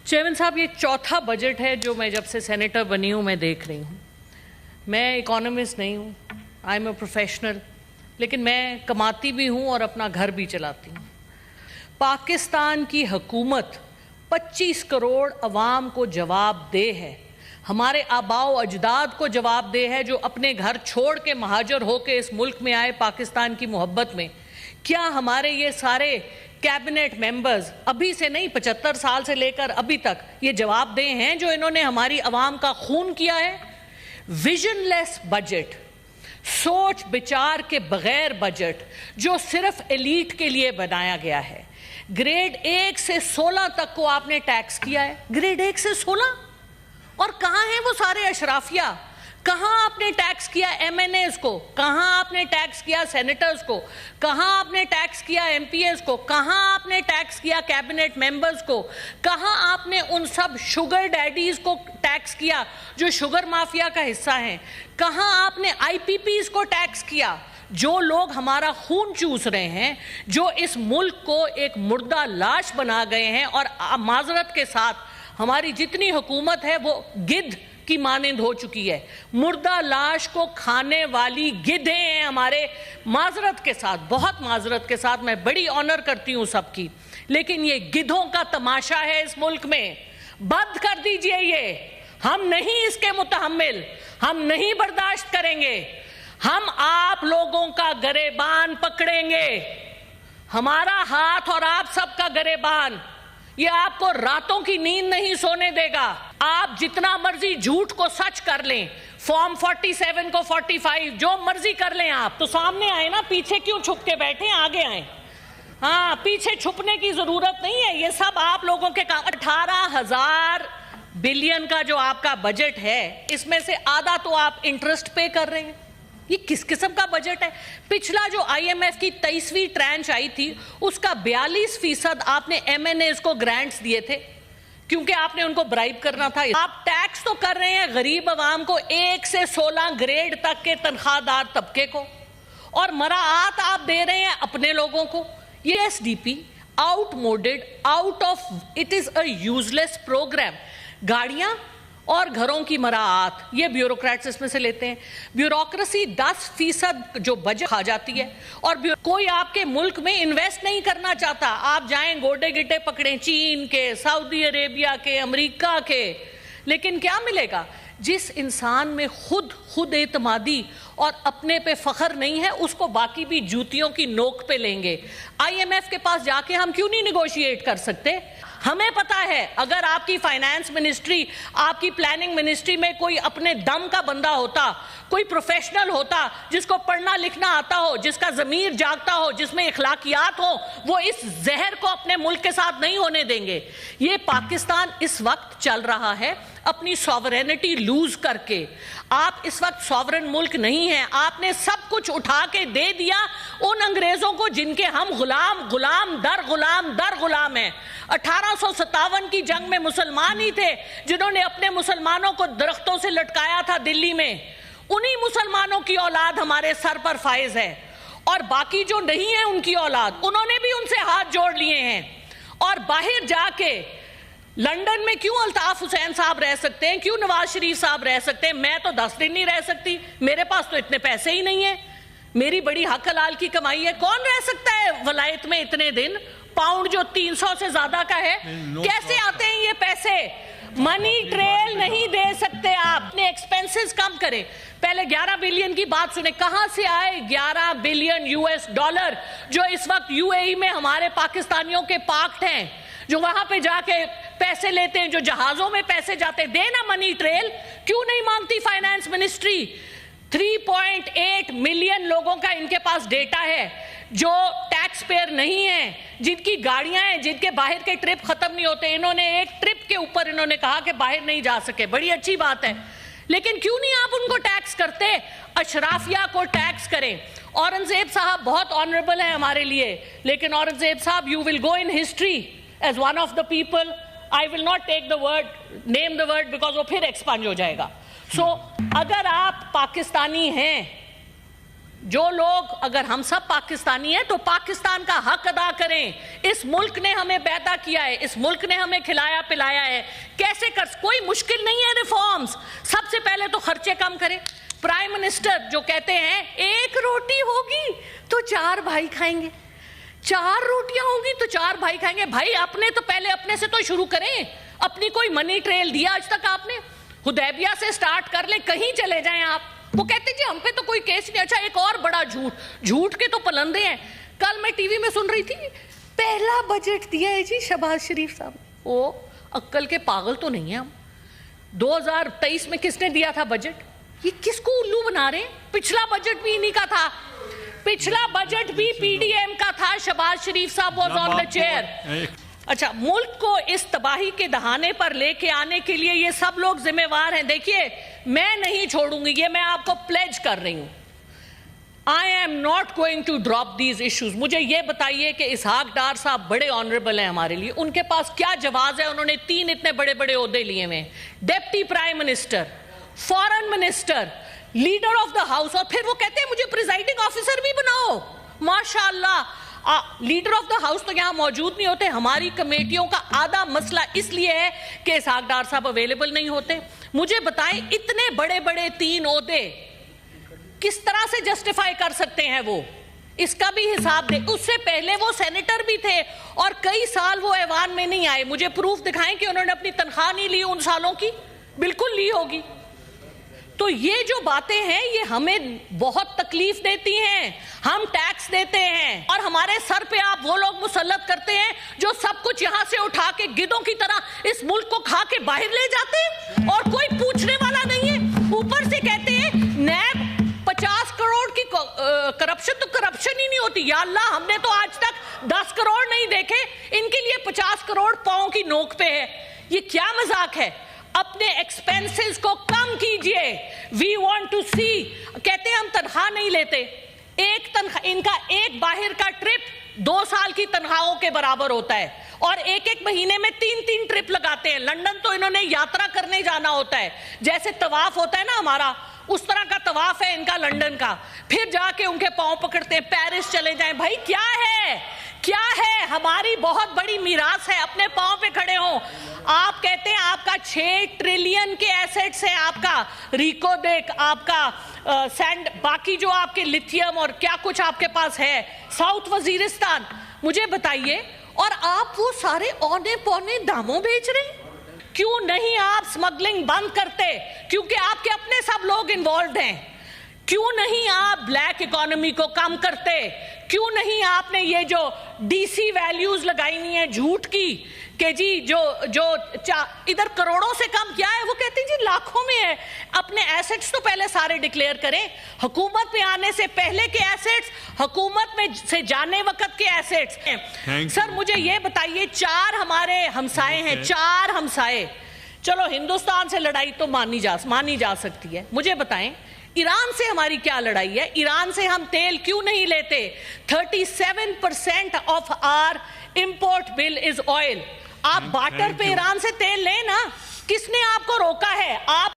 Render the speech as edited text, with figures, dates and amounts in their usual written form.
Chairman صاحب یہ چوتھا بجٹ ہے جو میں جب سے سینیٹر بنی ہوں میں دیکھ رہی ہوں. میں اکانومسٹ نہیں ہوں, آئی ایم اے پروفیشنل, لیکن میں کماتی بھی ہوں اور اپنا گھر بھی چلاتی ہوں. پاکستان کی حکومت 25 کروڑ عوام کو جواب دہ ہے, ہمارے آباء و اجداد کو جواب دہ ہے جو اپنے گھر چھوڑ کے مہاجر ہو کے اس ملک میں آئے پاکستان کی محبت میں. کیا ہمارے یہ سارے کیبنٹ ممبرز ابھی سے نہیں 75 سال سے لے کر ابھی تک یہ جواب دہ ہیں جو انہوں نے ہماری عوام کا خون کیا ہے؟ ویژن لیس بجٹ, سوچ بچار کے بغیر بجٹ جو صرف ایلیٹ کے لیے بنایا گیا ہے. گریڈ 1 سے 16 تک کو آپ نے ٹیکس کیا ہے, گریڈ 1 سے 16, اور کہاں ہیں وہ سارے اشرافیہ؟ کہاں آپ نے ٹیکس کیا ایم این ایز کو, کہاں آپ نے ٹیکس کیا سینیٹرز کو, کہاں آپ نے ٹیکس کیا ایم پی ایز کو, کہاں آپ نے ٹیکس کیا کیبنٹ ممبرز کو, کہاں آپ نے ان سب شوگر ڈیڈیز کو ٹیکس کیا جو شوگر مافیا کا حصہ ہیں, کہاں آپ نے آئی پی پیز کو ٹیکس کیا جو لوگ ہمارا خون چوس رہے ہیں, جو اس ملک کو ایک مردہ لاش بنا گئے ہیں, اور معذرت کے ساتھ ہماری جتنی حکومت ہے وہ گدھ کی مانند ہو چکی ہے, مردہ لاش کو کھانے والی گدھیں ہیں ہمارے. معذرت کے ساتھ, بہت معذرت کے ساتھ, میں بڑی آنر کرتی ہوں سب کی, لیکن یہ گدھوں کا تماشا ہے اس ملک میں. بند کر دیجئے یہ, ہم نہیں اس کے متحمل, ہم نہیں برداشت کریں گے. ہم آپ لوگوں کا گریبان پکڑیں گے, ہمارا ہاتھ اور آپ سب کا گریبان, یہ آپ کو راتوں کی نیند نہیں سونے دے گا. آپ جتنا مرضی جھوٹ کو سچ کر لیں, فارم 47 کو 45 جو مرضی کر لیں, آپ تو سامنے آئے نا, پیچھے کیوں چھپ کے بیٹھے, آگے آئیں. ہاں, پیچھے چھپنے کی ضرورت نہیں ہے, یہ سب آپ لوگوں کے کام. 18,000 بلین کا جو آپ کا بجٹ ہے, اس میں سے آدھا تو آپ انٹرسٹ پے کر رہے ہیں. یہ کس قسم کا بجٹ ہے؟ پچھلا جو آئی ایم ایف کی 23ویں ٹرانچ آئی تھی, اس کا 42% آپ نے ایم این ایز کو گرانٹس دیے تھے, کیونکہ آپ نے ان کو برائب کرنا تھا. آپ ٹیکس تو کر رہے ہیں غریب عوام کو, 1 سے 16 گریڈ تک کے تنخواہ دار طبقے کو, اور مراعات آپ دے رہے ہیں اپنے لوگوں کو. یہ S D P outmoded, out of, it is a useless program. گاڑیاں اور گھروں کی مراعات یہ بیوروکریٹس اس میں سے لیتے ہیں. بیوروکریسی 10% جو بجٹ کھا جاتی ہے, اور کوئی آپ کے ملک میں انویسٹ نہیں کرنا چاہتا. آپ جائیں گوڈے گٹے پکڑیں چین کے, سعودی عربیہ کے, امریکہ کے, لیکن کیا ملے گا؟ جس انسان میں خود اعتمادی اور اپنے پہ فخر نہیں ہے, اس کو باقی بھی جوتیوں کی نوک پہ لیں گے. آئی ایم ایف کے پاس جا کے ہم کیوں نہیں نیگوشیٹ کر سکتے؟ ہمیں پتا ہے اگر آپ کی فائنانس منسٹری, آپ کی پلاننگ منسٹری میں کوئی اپنے دم کا بندہ ہوتا, کوئی پروفیشنل ہوتا جس کو پڑھنا لکھنا آتا ہو, جس کا ضمیر جاگتا ہو, جس میں اخلاقیات ہو, وہ اس زہر کو اپنے ملک کے ساتھ نہیں ہونے دیں گے. یہ پاکستان اس وقت چل رہا ہے اپنی سوورینٹی لوز کر کے. آپ اس وقت سوورن ملک نہیں ہیں, آپ نے سب کچھ اٹھا کے دے دیا ان انگریزوں کو جن کے ہم غلام در غلام ہیں. 1857 کی جنگ میں مسلمان ہی تھے جنہوں نے اپنے مسلمانوں کو درختوں سے لٹکایا تھا دلی میں. انہی مسلمانوں کی اولاد ہمارے سر پر فائز ہے, اور باقی جو نہیں ہے ان کی اولاد, انہوں نے بھی ان سے ہاتھ جوڑ لیے ہیں. اور باہر جا کے لنڈن میں کیوں الطاف حسین صاحب رہ سکتے ہیں, کیوں نواز شریف صاحب رہ سکتے ہیں, میں تو 10 دن نہیں رہ سکتی, میرے پاس تو اتنے پیسے ہی نہیں ہیں, میری بڑی حق حلال کی کمائی ہے. کون رہ سکتا ہے ولایت میں اتنے دن؟ پاؤنڈ جو 300 سے زیادہ کا ہے, کیسے آتے ہیں یہ پیسے؟ منی ٹریل نہیں دے سکتے آپ, اپنے ایکسپینسز کم کریں. پہلے 11 بلین کی بات سنیں, کہاں سے آئے 11 بلین US ڈالر جو اس وقت UAE میں ہمارے پاکستانیوں کے پارکڈ ہیں, جو وہاں پہ جا کے پیسے لیتے ہیں, جو جہازوں میں پیسے جاتے ہیں. دینا منی ٹریل, کیوں نہیں مانگتی فائنانس منسٹری؟ 3.8 ملین لوگوں کا ان کے پاس ڈیٹا ہے جو ٹیکس پیئر نہیں ہیں, جن کی گاڑیاں ہیں, جن کے باہر کے ٹرپ ختم نہیں ہوتے. انہوں نے ایک ٹرپ کے اوپر انہوں نے کہا کہ باہر نہیں جا سکے, بڑی اچھی بات ہے, لیکن کیوں نہیں آپ ان کو ٹیکس کرتے؟ اشرافیہ کو ٹیکس کریں. اورنگزیب صاحب بہت آنریبل ہیں ہمارے لیے, لیکن اورنگزیب صاحب you will go in history as one of the people. I will not take the word, name the word, because وہ پھر ایکسپانج ہو جائے گا. سو اگر آپ پاکستانی ہیں جو لوگ اگر ہم سب پاکستانی ہیں تو پاکستان کا حق ادا کریں. اس ملک نے ہمیں پیدا کیا ہے, اس ملک نے ہمیں کھلایا پلایا ہے. کیسے کوئی مشکل نہیں ہے ریفارمز. سب سے پہلے تو خرچے کم کریں. پرائم منسٹر جو کہتے ہیں 1 روٹی ہوگی تو 4 بھائی کھائیں گے, 4 روٹیاں ہوگی تو 4 بھائی کھائیں گے. بھائی اپنے تو پہلے اپنے سے تو شروع کریں. اپنی کوئی منی ٹریل دیا آج تک آپ نے؟ حدیبیہ سے سٹارٹ کر لیں, کہیں چلے جائیں آپ. وہ کہتے جی ہم پہ تو کوئی کیس نہیں. اچھا ایک اور بڑا جھوٹ کے تو پلندے ہیں. کل میں ٹی وی میں سن رہی تھی, پہلا بجٹ دیا ہے جی شہباز شریف صاحب. وہ عقل کے پاگل تو نہیں ہیں ہم. 2023 میں کس نے دیا تھا بجٹ؟ یہ کس کو الو بنا رہے ہیں؟ پچھلا بجٹ بھی انہی کا تھا. پچھلا بجٹ بھی پی ڈی ایم کا تھا. شہباز شریف صاحب واز آن دا چیئر. اچھا, ملک کو اس تباہی کے دہانے پر لے کے آنے کے لیے یہ سب لوگ ذمہ وار ہیں. دیکھیے میں نہیں چھوڑوں گی, یہ میں آپ کو پلیج کر رہی ہوں. I am not going to drop these issues. مجھے یہ بتائیے کہ اسحاق ڈار صاحب بڑے آنریبل ہیں ہمارے لیے, ان کے پاس کیا جواز ہے؟ انہوں نے 3 اتنے بڑے بڑے عہدے لیے ہوئے, deputy prime minister, foreign minister, leader of the house, اور پھر وہ کہتے ہیں مجھے پریزائڈنگ آفیسر بھی بناؤ. ماشاء اللہ, لیڈر آف دا ہاؤس تو یہاں موجود نہیں ہوتے. ہماری کمیٹیوں کا آدھا مسئلہ اس لیے ہے کہ اسحاق ڈار صاحب اویلیبل نہیں ہوتے. مجھے بتائیں اتنے بڑے بڑے 3 عہدے کس طرح سے جسٹیفائی کر سکتے ہیں وہ؟ اس کا بھی حساب دے. اس سے پہلے وہ سینیٹر بھی تھے اور کئی سال وہ ایوان میں نہیں آئے. مجھے پروف دکھائیں کہ انہوں نے اپنی تنخواہ نہیں لی ان سالوں کی. بالکل لی ہوگی. تو یہ جو باتیں ہیں یہ ہمیں بہت تکلیف دیتی ہیں. ہم ٹیکس دیتے ہیں اور ہمارے سر پہ آپ وہ لوگ مسلط کرتے ہیں جو سب کچھ یہاں سے اٹھا کے گدوں کی طرح اس ملک کو کھا کے باہر لے جاتے ہیں اور کوئی پوچھنے والا نہیں ہے. اوپر سے کہتے ہیں نیب 50 کروڑ کی کرپشن, تو کرپشن ہی نہیں ہوتی. یا اللہ, ہم نے تو آج تک 10 کروڑ نہیں دیکھے, ان کے لیے 50 کروڑ پاؤں کی نوک پہ ہے. یہ کیا مذاق ہے؟ اپنے ایکسپینسز کو کم کیجئے. وی وانٹ ٹو سی. کہتے ہیں ہم تنخواہ نہیں لیتے. ایک تنخواہ, ان کا ایک باہر کا ٹرپ 2 سال کی تنخواہوں کے برابر ہوتا ہے, اور ایک مہینے میں 3 ٹرپ لگاتے ہیں. لندن تو انہوں نے یاترا کرنے جانا ہوتا ہے, جیسے طواف ہوتا ہے نا ہمارا, اس طرح کا طواف ہے ان کا لندن کا. پھر جا کے ان کے پاؤں پکڑتے ہیں, پیرس چلے جائیں. بھائی کیا ہے, کیا ہے؟ ہماری بہت بڑی میراث ہے, اپنے پاؤں پہ کھڑے ہوں. آپ کہتے ہیں آپ کا 6 ٹریلین کے ایسیٹس ہیں, آپ کا ریکو دیک, آپ کا سینڈ, باقی جو آپ کے لتھیم اور کیا کچھ آپ کے پاس ہے, ساؤتھ وزیرستان. مجھے بتائیے, اور آپ وہ سارے اونے پونے داموں بیچ رہے ہیں. کیوں نہیں آپ سمگلنگ بند کرتے؟ کیونکہ آپ کے اپنے سب لوگ انوالوڈ ہیں. کیوں نہیں آپ بلیک اکانومی کو کم کرتے؟ کیوں نہیں آپ نے یہ جو ڈی سی ویلیوز لگائی ہوئی ہیں جھوٹ کی کہ جی جو ادھر کروڑوں سے کم کیا ہے, وہ کہتے ہیں جی لاکھوں میں ہے. اپنے ایسٹس تو پہلے سارے ڈکلیئر کریں. حکومت میں آنے سے پہلے کے ایسٹس, حکومت میں سے جانے وقت کے ایسٹس. سر مجھے یہ بتائیے, 4 ہمارے ہمسائے ہیں, 4 ہمسائے. چلو ہندوستان سے لڑائی تو مانی جا سکتی ہے. مجھے بتائیں ایران سے ہماری کیا لڑائی ہے؟ ایران سے ہم تیل کیوں نہیں لیتے؟ 37% of our import bill is oil. آپ بارٹر پہ ایران سے تیل لیں نا. کس نے آپ کو روکا ہے؟ آپ